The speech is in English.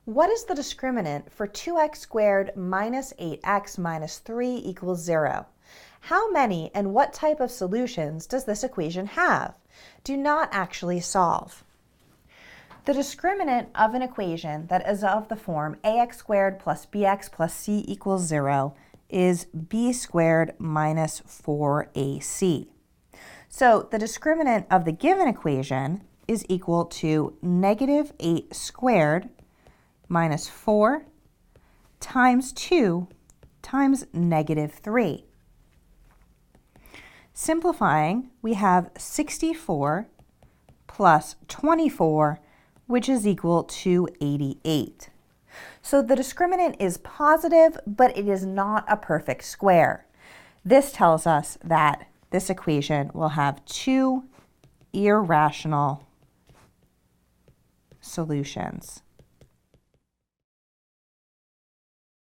What is the discriminant for 2x squared minus 8x minus 3 equals 0? How many and what type of solutions does this equation have? Do not actually solve. The discriminant of an equation that is of the form ax squared plus bx plus c equals 0 is b squared minus 4ac. So the discriminant of the given equation is equal to negative 8 squared minus 4 times 2 times negative 3. Simplifying, we have 64 plus 24, which is equal to 88. So the discriminant is positive, but it is not a perfect square. This tells us that this equation will have two irrational solutions.